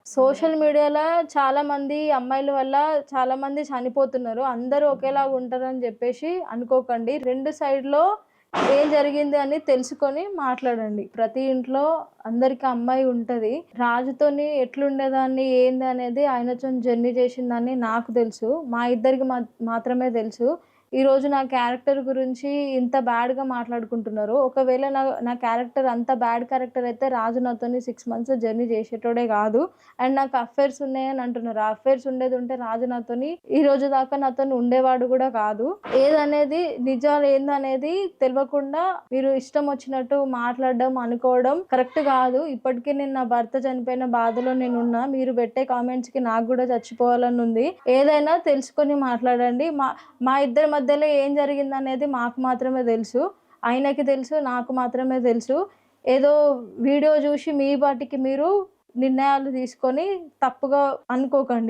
Social మీడియాలో చాలామంది అమ్మాయిల వల్ల చాలామంది చనిపోతున్నారు. అందరూ ఒకేలాగా ఉంటారని జెప్పేసి అనుకోకండి. 2 సైడ్‌లో ఏం జరిగింది అని తెలుసుకొని మాట్లాడండి. ప్రతి ఇంట్లో అందరికి అమ్మాయి ఉంటది. రాజుతోని ఎట్లుండేదాన్ని, ఏంది అనేది ఆయనతోని జర్నీ చేసిందాన్ని నాకు తెలుసు. మా ఇద్దరికి మాత్రమే తెలుసు. ఈరోజు నా క్యారెక్టర్ గురించి ఇంత బ్యాడ్‌గా మాట్లాడుకుంటున్నారు. ఒకవేళ నా క్యారెక్టర్ అంత బ్యాడ్ క్యారెక్టర్ అయితే రాజు నాతోని 6 మంత్స్ జర్నీ చేసేటోడే గాదు. అండ్ నాకు అఫైర్స్ ఉన్నాయని అంటున్నారు. ఆ అఫైర్స్ ఉండేదుంటే రాజు నాతోని ఈ రోజు దాకా నాతోని ఉండేవాడు గూడా కాదు. ఏదనేది నిజాలు ఏందనేది తెలవకుండా మీరు ఇష్టం వచ్చినట్టు మాట్లాడడం, అనుకోవడం కరెక్ట్ గాదు. ఇప్పటికి నేను నా భర్త చనిపోయిన బాధలో నేనున్నా. మీరు పెట్టే కామెంట్స్‌కి నాకు గూడా చచ్చిపోవాలని ఉంది. ఏదైనా తెలుసుకొని మాట్లాడండి. మా ఇద్దరి మధ్యలో ఏం జరిగిందనేది మాకు మాత్రమే తెలుసు. ఆయనకి తెలుసు, నాకు మాత్రమే తెలుసు. ఏదో వీడియో జూసి మీ పాటికి మీరు నిర్ణయాలు తీసుకొని తప్పుగా అనుకోకండి.